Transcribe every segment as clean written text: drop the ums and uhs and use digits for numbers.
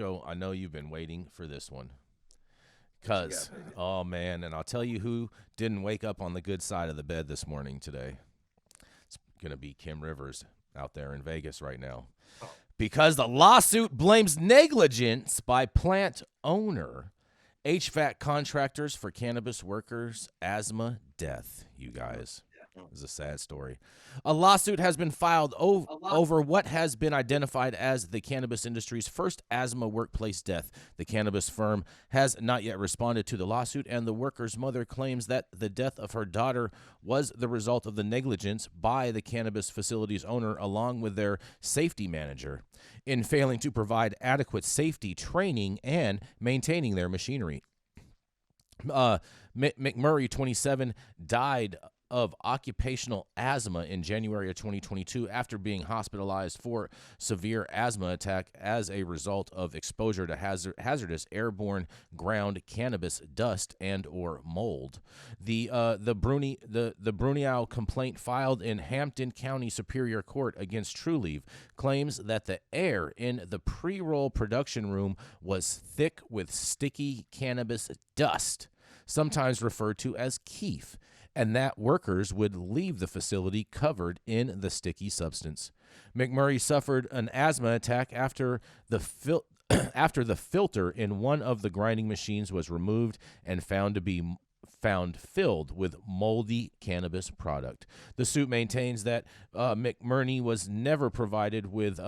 Osho, I know you've been waiting for this one. Because, oh man, and I'll tell you who didn't wake up on the good side of the bed this morning today. It's going to be Kim Rivers out there in Vegas right now. Because the lawsuit blames negligence by plant owner, HVAC contractors for cannabis workers' asthma death, you guys. This is a sad story. A lawsuit has been filed over what has been identified as the cannabis industry's first asthma workplace death. The cannabis firm has not yet responded to the lawsuit, and the worker's mother claims that the death of her daughter was the result of the negligence by the cannabis facility's owner along with their safety manager in failing to provide adequate safety training and maintaining their machinery. McMurray, 27, died of occupational asthma in January of 2022 after being hospitalized for severe asthma attack as a result of exposure to hazardous airborne ground cannabis dust and or mold. The Brunel complaint filed in Hampton County Superior Court against Trulieve claims that the air in the pre-roll production room was thick with sticky cannabis dust, sometimes referred to as keef, and that workers would leave the facility covered in the sticky substance. McMurray suffered an asthma attack after the filter in one of the grinding machines was removed and found filled with moldy cannabis product. The suit maintains that McMurray was never provided with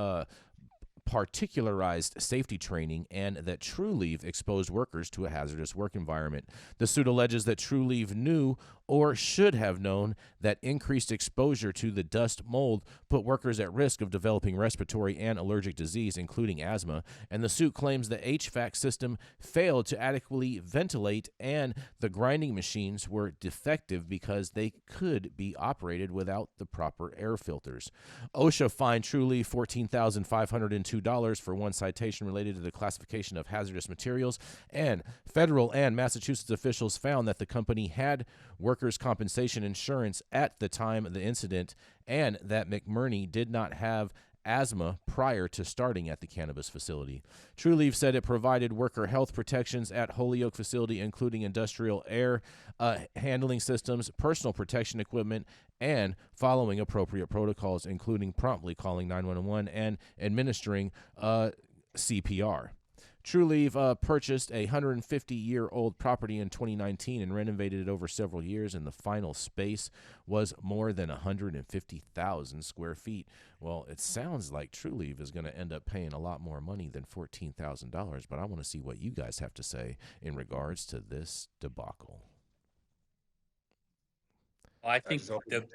particularized safety training and that Trulieve exposed workers to a hazardous work environment. The suit alleges that Trulieve knew or should have known that increased exposure to the dust mold put workers at risk of developing respiratory and allergic disease, including asthma, and the suit claims the HVAC system failed to adequately ventilate and the grinding machines were defective because they could be operated without the proper air filters. OSHA fined Trulieve $14,502 for one citation related to the classification of hazardous materials, and federal and Massachusetts officials found that the company had workers' compensation insurance at the time of the incident and that McMurray did not have asthma prior to starting at the cannabis facility. Trulieve said it provided worker health protections at Holyoke facility, including industrial air handling systems, personal protection equipment, and following appropriate protocols, including promptly calling 911 and administering CPR. Trulieve purchased a 150-year-old property in 2019 and renovated it over several years, and the final space was more than 150,000 square feet. Well, it sounds like Trulieve is going to end up paying a lot more money than $14,000, but I want to see what you guys have to say in regards to this debacle. I think the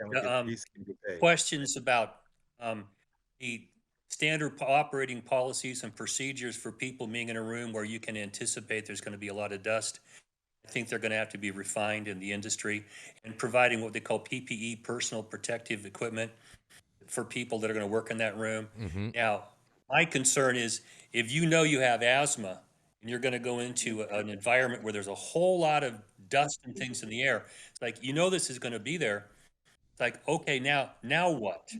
questions about the standard operating policies and procedures for people being in a room where you can anticipate there's going to be a lot of dust. I think they're going to have to be refined in the industry, and providing what they call PPE, personal protective equipment, for people that are going to work in that room. Mm-hmm. Now, my concern is if you know you have asthma and you're going to go into an environment where there's a whole lot of dust and things in the air, it's like, you know, this is going to be there. It's like, okay, now what?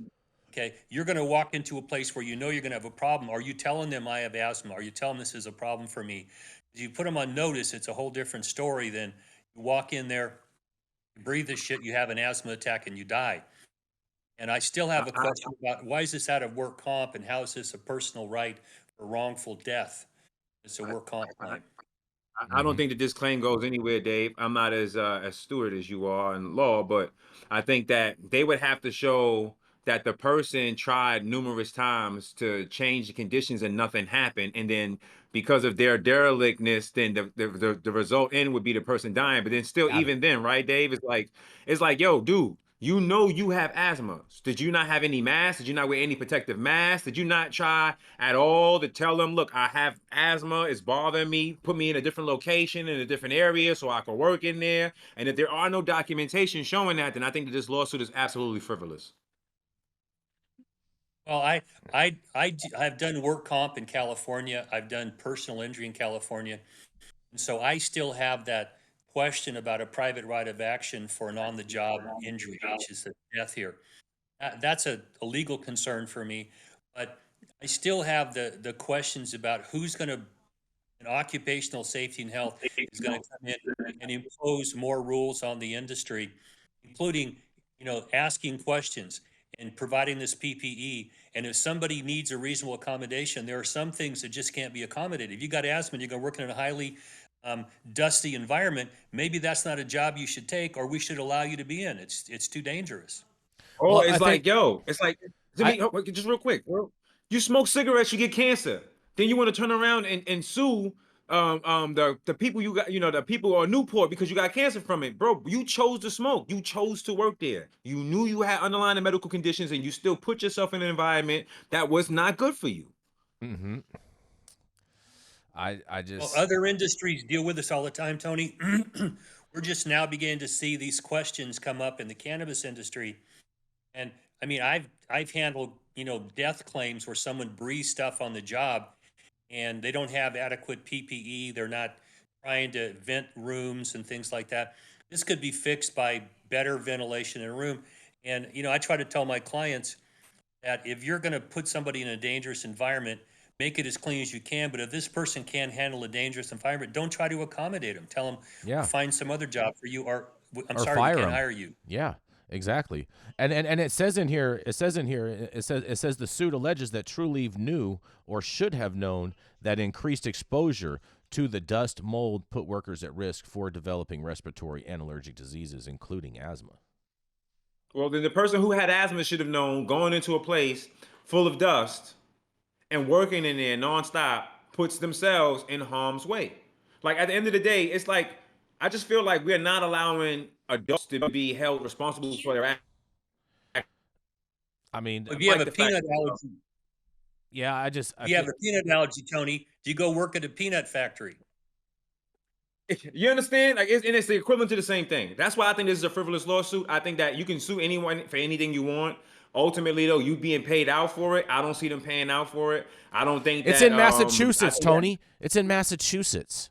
Okay, you're going to walk into a place where you know you're going to have a problem. Are you telling them I have asthma? Are you telling them this is a problem for me? If you put them on notice, it's a whole different story than you walk in there, you breathe this shit, you have an asthma attack, and you die. And I still have a question about why is this out of work comp, and how is this a personal right for wrongful death? It's a work comp claim. I don't think that this claim goes anywhere, Dave. I'm not as steward as you are in law, but I think that they would have to show that the person tried numerous times to change the conditions and nothing happened, and then because of their derelictness, then the result end would be the person dying. But then still, even then, right, Dave? It's like, yo, dude, you know you have asthma. Did you not have any masks? Did you not wear any protective masks? Did you not try at all to tell them, look, I have asthma, it's bothering me, put me in a different location, in a different area so I can work in there? And if there are no documentation showing that, then I think that this lawsuit is absolutely frivolous. Well, I've done work comp in California. I've done personal injury in California. And so I still have that question about a private right of action for an on-the-job injury, which is the death here. That's a legal concern for me. But I still have the questions about who's going to, an occupational safety and health is going to come in and impose more rules on the industry, including, asking questions and providing this PPE. And if somebody needs a reasonable accommodation, there are some things that just can't be accommodated. If you got asthma and you're going to work in a highly dusty environment, maybe that's not a job you should take, or we should allow you to be in. It's too dangerous. Or Well, I it's think like, yo, it's like, to I me, just real quick, bro. You smoke cigarettes, you get cancer. Then you want to turn around and sue the people you got, the people or Newport because you got cancer from it, bro. You chose to smoke. You chose to work there. You knew you had underlying medical conditions, and you still put yourself in an environment that was not good for you. mm-hmm. I Well, just other industries deal with this all the time, Tony. We're just now beginning to see these questions come up in the cannabis industry. And I mean, I've handled, death claims where someone breathes stuff on the job and they don't have adequate PPE. They're not trying to vent rooms and things like that. This could be fixed by better ventilation in a room. And, I try to tell my clients that if you're going to put somebody in a dangerous environment, make it as clean as you can. But if this person can't handle a dangerous environment, don't try to accommodate them. Tell them, yeah. find some other job for you, or I'm Or sorry, we fire can't them. hire you. Yeah, exactly. And it says in here, it says the suit alleges that TrueLeave knew or should have known that increased exposure to the dust mold put workers at risk for developing respiratory and allergic diseases, including asthma. Well, then the person who had asthma should have known going into a place full of dust and working in there nonstop puts themselves in harm's way. Like at the end of the day, it's like I just feel like we're not allowing adults to be held responsible for their actions. I mean, If you have Like a the fact, peanut allergy, yeah, if you have a peanut allergy, Tony, do you go work at a peanut factory? you understand? Like, it's the equivalent to the same thing. That's why I think this is a frivolous lawsuit. I think that you can sue anyone for anything you want. Ultimately, though, you being paid out for it. I don't see them paying out for it. I don't think it's that. in I Massachusetts, think that. Tony. It's in Massachusetts.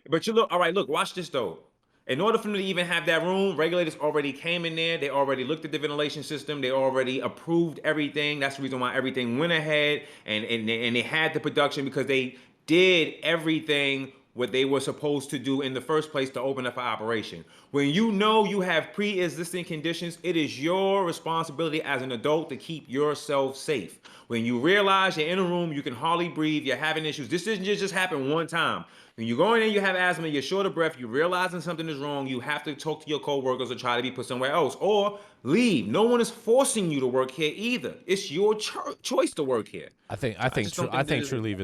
But you look, all right, look, watch this though. In order for them to even have that room, regulators already came in there. They already looked at the ventilation system. They already approved everything. That's the reason why everything went ahead and they had the production because they did everything what they were supposed to do in the first place to open up an operation. When you know you have pre-existing conditions, it is your responsibility as an adult to keep yourself safe. When you realize you're in a room, you can hardly breathe, you're having issues. This didn't just happen one time. When you go in and you have asthma, you're short of breath, you're realizing something is wrong, you have to talk to your coworkers or try to be put somewhere else or leave. No one is forcing you to work here either. It's your choice to work here. I I think just don't I think think this True Leave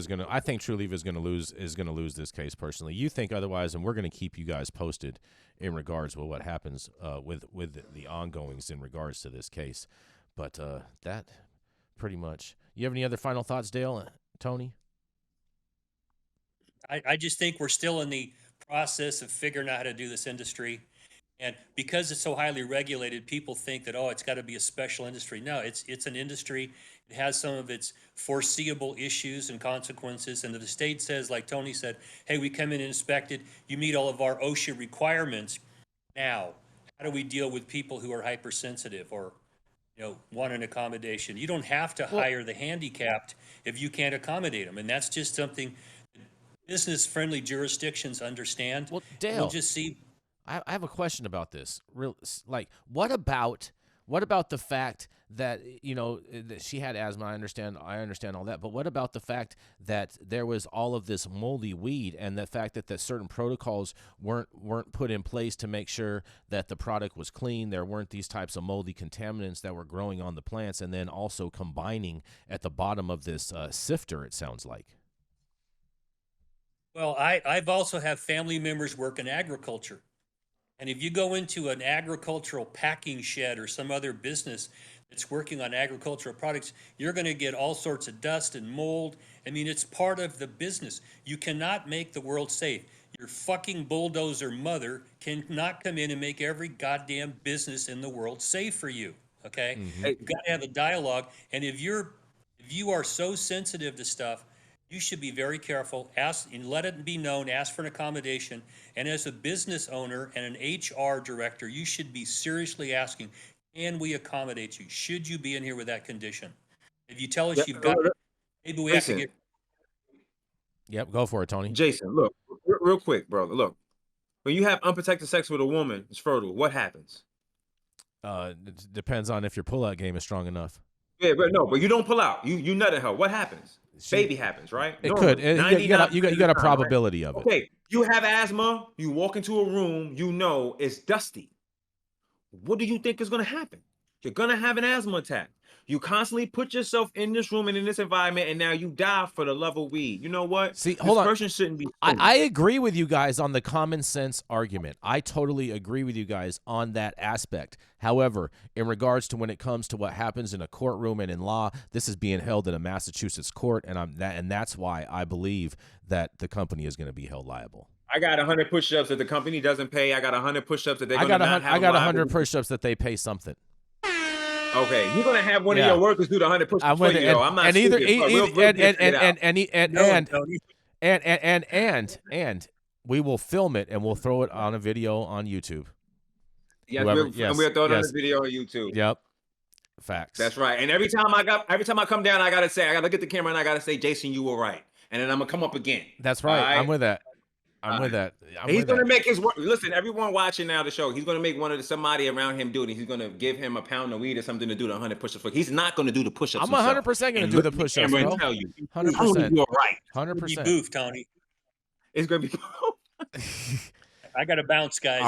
is gonna lose this case personally. You think otherwise, and we're gonna keep you guys posted in regards with what happens with the ongoings in regards to this case. But that pretty much. You have any other final thoughts, Dale? Tony? I just think we're still in the process of figuring out how to do this industry. And because it's so highly regulated, people think that, oh, it's got to be a special industry. No, it's an industry. It has some of its foreseeable issues and consequences. And if the state says, like Tony said, hey, we come in and inspect it, you meet all of our OSHA requirements. Now, how do we deal with people who are hypersensitive or want an accommodation? You don't have to Well, hire the handicapped if you can't accommodate them. And that's just something business-friendly jurisdictions understand. well, And we'll Dale, just see. I have a question about this. Like, what about the fact that that she had asthma? I understand all that, but what about the fact that there was all of this moldy weed, and the fact that certain protocols weren't put in place to make sure that the product was clean? There weren't these types of moldy contaminants that were growing on the plants, and then also combining at the bottom of this sifter. It sounds like. Well, I've also have family members work in agriculture. And if you go into an agricultural packing shed or some other business that's working on agricultural products, you're going to get all sorts of dust and mold. I mean, it's part of the business. You cannot make the world safe. Your fucking bulldozer mother cannot come in and make every goddamn business in the world safe for you. Okay? Mm-hmm. Hey, You've got to have a dialogue. And if you are so sensitive to stuff, you should be very careful. Ask and let it be known. Ask for an accommodation. And as a business owner and an HR director, you should be seriously asking, can we accommodate you? Should you be in here with that condition? If you tell us Yeah, you've got, maybe we have to Jason, get. Yep, go for it, Tony. Jason, look, real quick, brother. Look, when you have unprotected sex with a woman, it's fertile. What happens? It depends on if your pullout game is strong enough. Yeah, but no, but you don't pull out. You nut in her. What happens? She- Baby happens, right? It could. Normally, You got a 99% of the time, probability of right? it. Okay, you have asthma. You walk into a room. You know it's dusty. What do you think is going to happen? You're going to have an asthma attack. You constantly put yourself in this room and in this environment, and now you die for the love of weed. You know what? See, this hold on. person shouldn't be. I agree with you guys on the common sense argument. I totally agree with you guys on that aspect. However, in regards to when it comes to what happens in a courtroom and in law, this is being held in a Massachusetts court, and that's why I believe that the company is going to be held liable. I got 100 push-ups that the company doesn't pay. I got 100 push-ups that they're going to not have. I got 100 push-ups that they pay something. Okay, you're gonna have one Yeah. of your workers do the 100 push-ups for you, though. I'm not and either stupid, and we will film it and we'll throw it on a video on YouTube. Yes, Whoever- and yes, we'll throw it on yes. the video on YouTube. Yep. Facts. That's right. And every time I come down, I gotta look at the camera and I gotta say, Jason, you were right. And then I'm gonna come up again. That's right. All right? I'm with that. I'm with that. He's gonna make his work. Listen, everyone watching now the show, he's gonna make somebody around him do it. He's gonna give him a pound of weed or something to do the 100 push-ups. He's not gonna do the push-ups. I'm 100% gonna do the push-ups, bro. Tell you, 100%. You're right. 100%. Boof, Tony. It's gonna be. I got to bounce, guys.